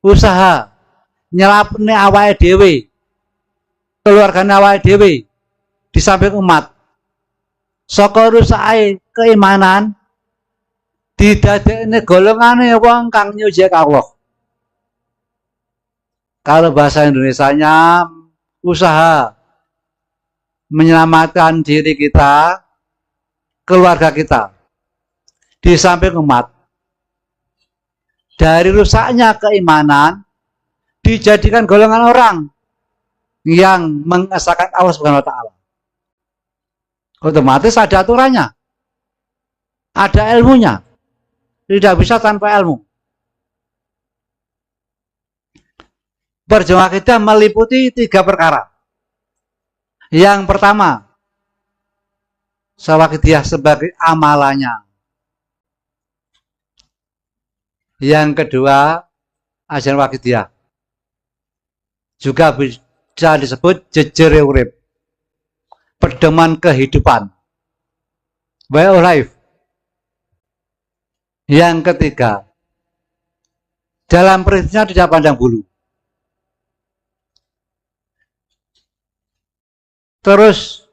usaha nyelapne awake dhewe, keluargane awake dhewe di samping umat. Saka rusake keimanan didadekne golongane wong kang nyujek Allah. Kalau bahasa Indonesianya usaha menyelamatkan diri kita, keluarga kita di samping umat. Dari rusaknya keimanan dijadikan golongan orang yang mengesahkan Allah Subhanahu wa taala. Otomatis ada aturannya. Ada ilmunya. Tidak bisa tanpa ilmu. Perjuangan kita meliputi 3 perkara. Yang pertama, sawakidiyah sebagai amalannya. Yang kedua, ajaran wakidiyah. Juga bisa disebut jejere urip. Pedoman kehidupan. Way of life. Yang ketiga, dalam prinsipnya tidak pandang bulu. Terus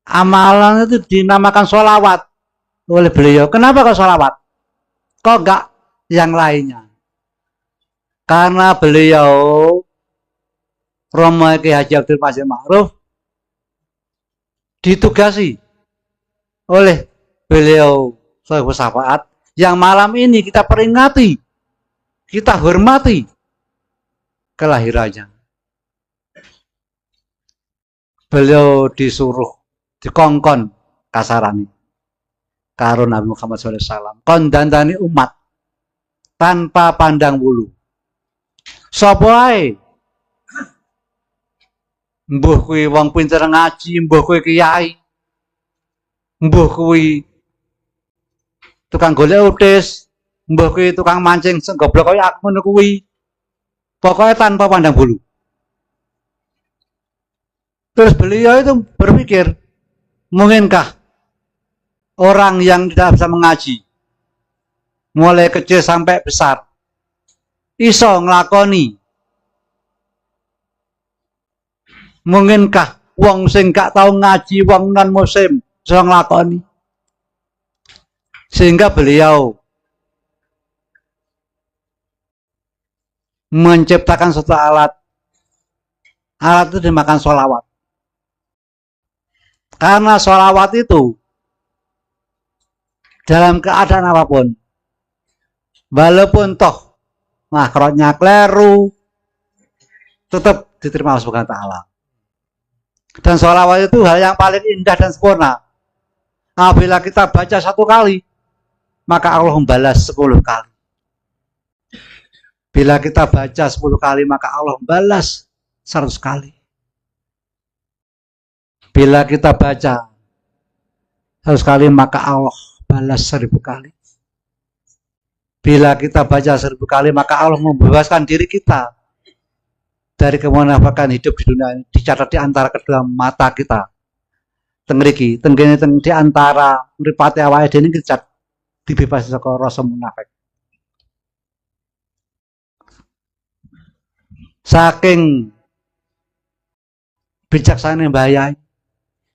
amalan itu dinamakan sholawat oleh beliau. Kenapa kok sholawat? Kok enggak yang lainnya? Karena beliau Romo Kiai Haji Abdul Masih Ma'ruf ditugasi oleh beliau Shahibul Syafaat yang malam ini kita peringati, kita hormati kelahirannya. Beliau disuruh dikongkon kasarani karo Nabi Muhammad SAW kon dandani umat tanpa pandang bulu. Sapa ae mbuh kuwi wong pinter ngaji, mbuh kuwi kiai, mbuh kuwi tukang golek utis, mbuh kuwi tukang mancing sing goblok kaya aku ngono kuwi. Pokoknya tanpa pandang bulu. Terus beliau itu berpikir, mungkinkah orang yang tidak bisa mengaji, mulai kecil sampai besar, iso nglakoni? Mungkinkah wong sing gak tau ngaji, wong non muslim, iso nglakoni? Sehingga beliau menciptakan suatu alat. Alat itu dimakan sholawat. Karena sholawat itu dalam keadaan apapun, walaupun toh makhrajnya kleru, tetap diterima Allah Subhanahu wa taala. Dan sholawat itu hal yang paling indah dan sempurna. Apabila kita baca 1 kali, maka Allah membalas 10 kali. Bila kita baca 10 kali, maka Allah membalas 100 kali. Bila kita baca 100 kali, maka Allah balas 1000 kali. Bila kita baca 1000 kali, maka Allah membebaskan diri kita dari kemunafikan hidup di dunia ini. Dicatat di antara kedua mata kita. Tengriki, tenggene di antara mripate awake dhewe iki dibebas saka rasa munafik. Saking bijaksana Mbah Yai,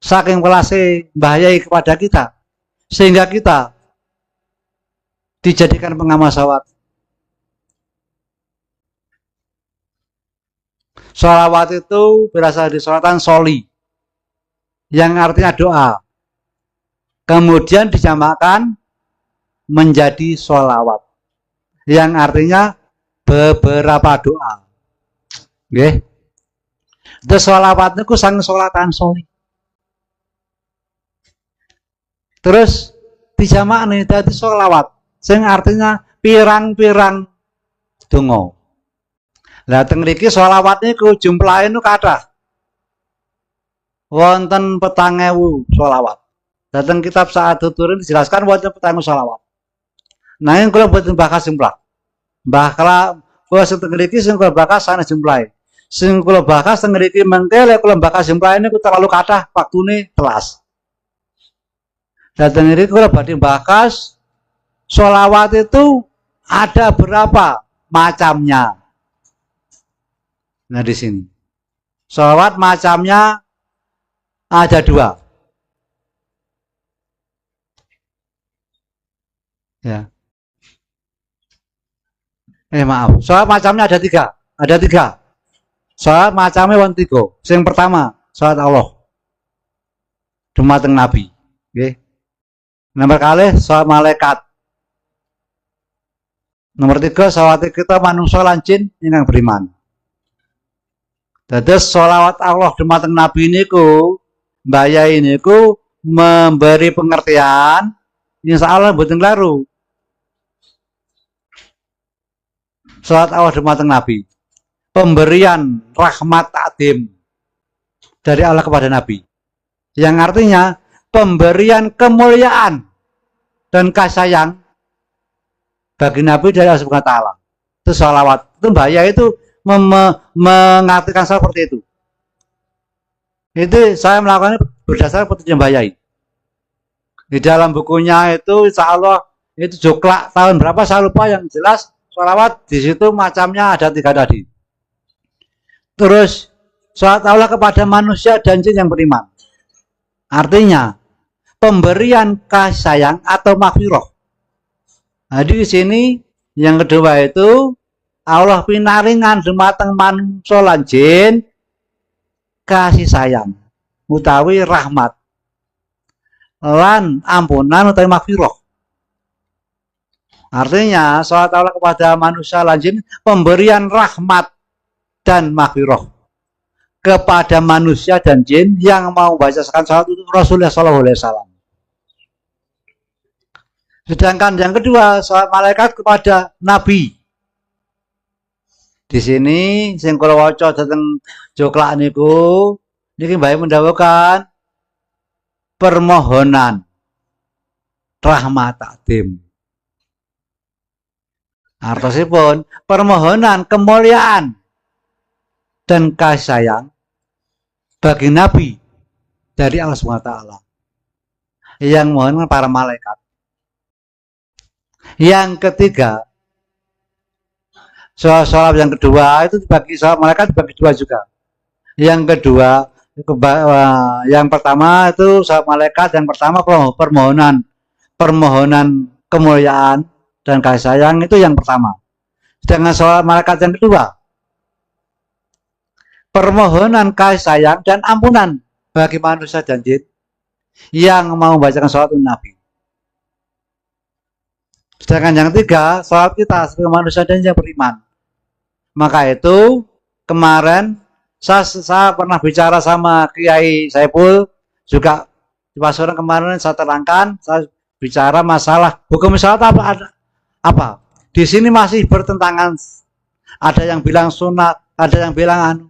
saking welase Mbah Yai kepada kita, sehingga kita dijadikan pengamal sholawat. Sholawat itu berasal dari sholatan soli, yang artinya doa. Kemudian dijamakkan menjadi sholawat, yang artinya beberapa doa. Nggih. Terus sholawat niku sang sholatan soli. Terus dijamakne dadi sholawat, sing artinya pirang-pirang donga. Lah teng mriki sholawat niku jumlahe niku kathah. Wonten 4.000 sholawat. Dateng kitab Sa'adatun dijelaskan wonten 4.000 sholawat. Nah, yang kula boten bakas jumlah. Mbah kala kula sing teng mriki sing kula bakas sanes jumlahe. Sing kula bakas teng mriki mengke lek kula bakas jumlahe niku terlalu kathah waktune telas. Dateng mriki kula badhe bakas sholawat itu ada berapa macamnya. Nah di sini sholawat macamnya ada 2. Ya. Maaf, sholawat macamnya ada 3. Ada 3. Sholawat macamnya won 3. Yang pertama sholawat Allah dumateng Nabi. Okay. Nomor kali sholawat malaikat. Nomor 3 sholawat kita manungsa lan jin ingkang beriman. Dados sholawat Allah dumateng Nabi niku mbayai niku memberi pengertian insya Allah mboten klaru. Sholawat Allah dumateng Nabi pemberian rahmat takdim dari Allah kepada Nabi, yang artinya pemberian kemuliaan dan kasih sayang bagi Nabi dari Allah Subhanahu wa taala. Itu sholawat. Itu bahaya itu mengartikan seperti itu. Itu saya melakukannya berdasarkan petunjuk Bayai. Di dalam bukunya itu insya Allah itu joklak tahun berapa saya lupa, yang jelas sholawat di situ macamnya ada 3 tadi. Terus sholawat Allah kepada manusia dan jin yang beriman. Artinya pemberian kasih sayang atau maghfirah. Nah, di sini yang kedua itu Allah pinaringan dumateng manungsa lan jin kasih sayang utawi rahmat lan ampunan utawi maghfirah. Artinya sholawat Allah kepada manusia lan jin pemberian rahmat dan maghfirah kepada manusia dan jin yang mau membacakan sholawat untuk Rasulullah SAW. Sedangkan yang kedua sholawat malaikat kepada Nabi. Di sini sing kula waca dhateng joklak niku niki bae mendhawuhkan permohonan rahmat takdim. Artosipun permohonan kemuliaan dan kasih sayang bagi Nabi dari Allah SWT yang mohon para malaikat. Yang ketiga, sholawat yang kedua itu bagi sholawat malaikat bagi 2 juga. Yang kedua, yang pertama itu sholawat malaikat, yang pertama permohonan kemuliaan dan kasih sayang itu yang pertama. Sedangkan sholawat malaikat yang kedua permohonan kasih sayang dan ampunan bagi manusia dan jin yang mau membacakan sholawat Nabi. Sedangkan yang ketiga, sholawat kita sebagai manusia dan yang beriman. Maka itu kemarin saya pernah bicara sama Kiai Saiful juga di Pasuruan kemarin, saya terangkan, saya bicara masalah hukum sholawat apa. Di sini masih bertentangan. Ada yang bilang sunat, ada yang bilang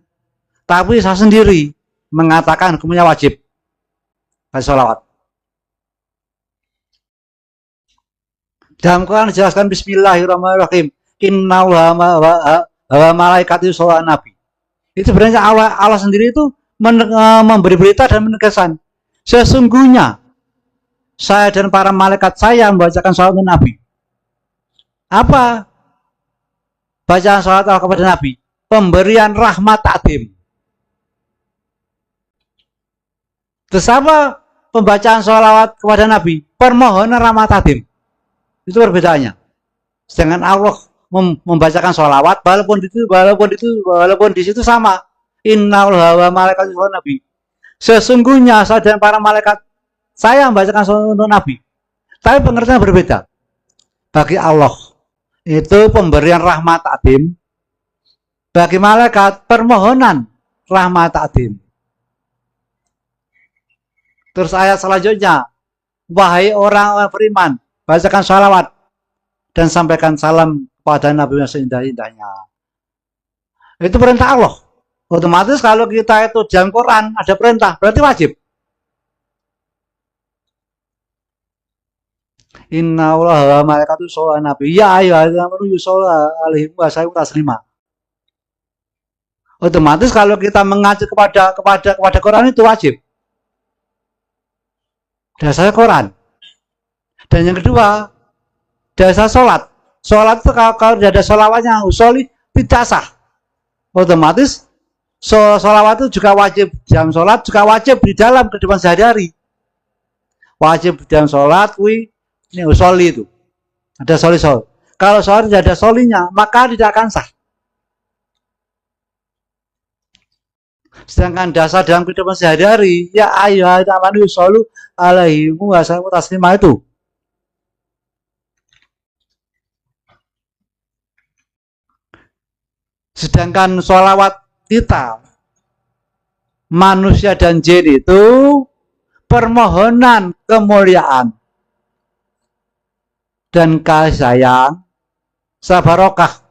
tapi saya sendiri mengatakan hukumnya wajib sholawat. Dalam Quran dijelaskan Bismillahirrahmanirrahim. Innallaha wa malaikatahu yusholluna 'alan nabi. Itu sebenarnya Allah sendiri itu memberi berita dan menegaskan, sesungguhnya saya dan para malaikat saya membacakan sholawat Nabi. Apa bacaan sholawat Allah kepada Nabi? Pemberian rahmat takdim. Terus apa pembacaan sholawat kepada Nabi? Permohonan rahmat takdim. Itu perbedaannya. Sedangkan Allah membacakan sholawat, walaupun di situ sama. Innallaha wa malaikatahu yusholluna 'alan nabi. Sesungguhnya saya dan para malaikat saya membacakan sholawat untuk Nabi. Tapi pengertian berbeda. Bagi Allah itu pemberian rahmat takdim. Bagi malaikat permohonan rahmat takdim. Terus ayat selanjutnya, wahai orang-orang beriman, bacakan sholawat dan sampaikan salam kepada Nabi yang seindah-indahnya. Itu perintah Allah. Otomatis kalau kita itu dalam Quran ada perintah, berarti wajib. Innallaha wa malaikatahu yusholluna 'alan nabi. Ya ayyuhallazina amanu shollu 'alaihi wa sallimu taslima. Otomatis kalau kita mengacu kepada Quran itu wajib. Dasar Quran. Dan yang kedua, dasar sholat. Sholat itu kalau tidak ada sholawatnya, usolli tidak sah. Otomatis sholawat itu juga wajib jam sholat, juga wajib di dalam kehidupan sehari-hari. Wajib di dalam sholat, ini usolli itu. Ada soli-sol. Kalau sholat tidak ada solinya, maka tidak akan sah. Sedangkan dasar dalam kehidupan sehari-hari, ya ayo amanu shollu alaihi wa sallimu taslima itu. Sedangkan sholawat kita, manusia dan jin itu permohonan kemuliaan dan kasih sayang, sabarokah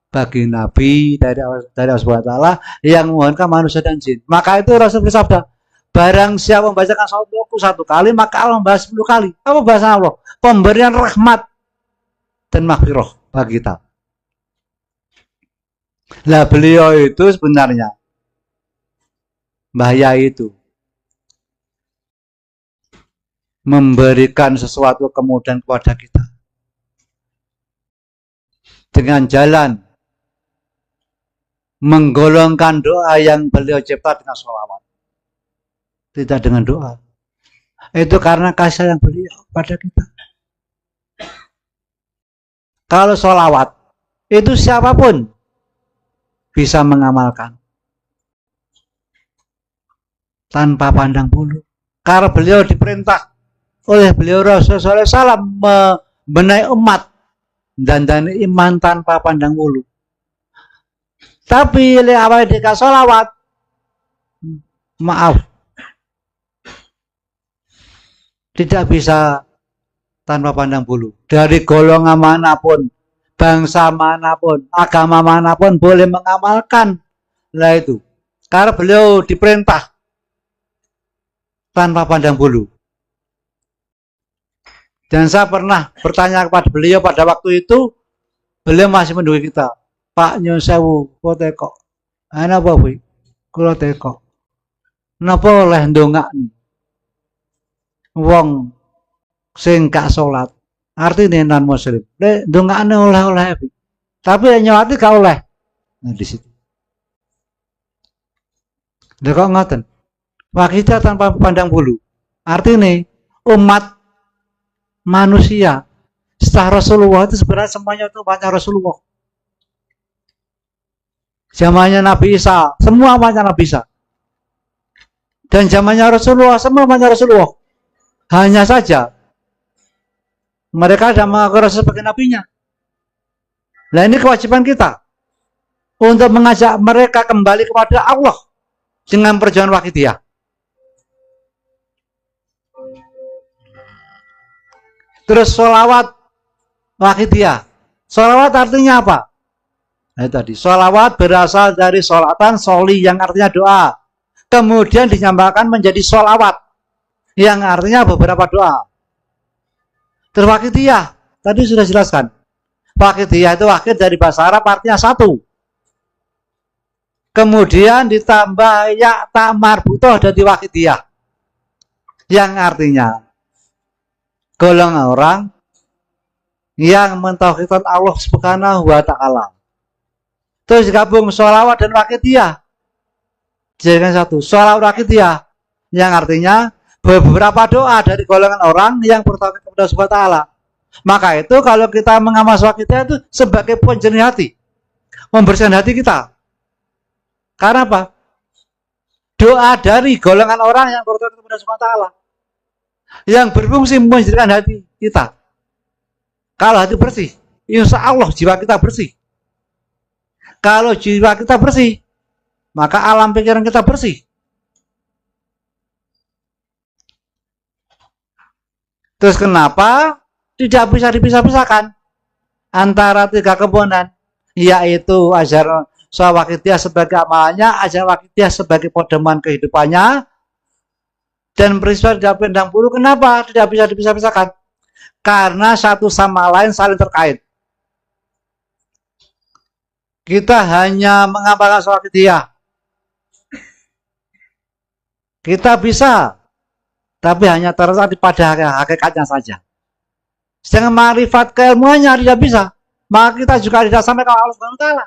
bagi Nabi dari Allah Subhanahu wa taala yang memohonkan manusia dan jin. Maka itu Rasul bersabda, barang siapa membacakan salawatku 1 kali, maka Allah membalas 10 kali. Apa bahasa Allah? Pemberian rahmat dan maghfirah bagi kita. Lah beliau itu sebenarnya bahaya itu memberikan sesuatu kemudahan kepada kita dengan jalan menggolongkan doa yang beliau cipta dengan sholawat, tidak dengan doa. Itu karena kasih sayang beliau pada kita. Kalau sholawat itu siapapun bisa mengamalkan tanpa pandang bulu, karena beliau diperintah oleh beliau Rasulullah SAW membenahi umat dan iman tanpa pandang bulu. Tapi awal dekat sholawat, maaf, tidak bisa tanpa pandang bulu. Dari golongan manapun, bangsa manapun, agama manapun boleh mengamalkan lah itu. Karena beliau diperintah tanpa pandang bulu. Dan saya pernah bertanya kepada beliau pada waktu itu, beliau masih menduga kita, Pak Nyun Sewu, kok teko? Ana apa kuwi? Kula teko. Napa oleh ndongakni? Wong sing gak salat, artine non muslim. Nek ndongakne oleh-oleh. Tapi nyolati gak oleh. Nah di situ. Lha kok ngoten? Wakita tanpa pandang bulu. Artine umat manusia setelah Rasulullah itu sebenarnya semuanya itu umatnya Rasulullah. Zamannya Nabi Isa, semua umatnya Nabi Isa. Dan zamannya Rasulullah, semua umatnya Rasulullah. Hanya saja mereka tidak mengaku Rasul sebagai nabinya. Nah ini kewajiban kita untuk mengajak mereka kembali kepada Allah dengan perjuangan wakidiyah. Terus sholawat wakidiyah. Sholawat artinya apa? Nah tadi, sholawat berasal dari sholatan soli yang artinya doa. Kemudian dinyamakan menjadi sholawat yang artinya beberapa doa. Terus wakidiyah, tadi sudah jelaskan. Wakidiyah itu wakid dari bahasa Arab artinya satu. Kemudian ditambah ya tak marbutoh dari wakidiyah. Yang artinya golongan orang yang mentauhidkan Allah Subhanahu wa taala. Terus gabung sholawat dan wakidiyah. Jadikan satu, sholawat wakidiyah yang artinya beberapa doa dari golongan orang yang bertauhid kepada Allah Subhanahu wa taala. Maka itu kalau kita mengamal wakidiyah itu sebagai penjernih hati, membersihkan hati kita. Karena apa? Doa dari golongan orang yang bertauhid kepada Allah Subhanahu wa taala yang berfungsi menjernihkan hati kita. Kalau hati bersih, insya Allah jiwa kita bersih. Kalau jiwa kita bersih, maka alam pikiran kita bersih. Terus kenapa tidak bisa dipisah-pisahkan antara tiga komponen, yaitu ajaran wakidiyah sebagai amalnya, ajaran wakidiyah sebagai pedoman kehidupannya, dan peristiwa tidak pandang bulu. Kenapa tidak bisa dipisah-pisahkan? Karena satu sama lain saling terkait. Kita hanya mengamalkan wakidiyah. Kita bisa, tapi hanya terletak pada hakikatnya saja. Sedangkan marifat keilmuannya tidak bisa. Maka kita juga tidak sampai ke Allah Subhanahu wa taala.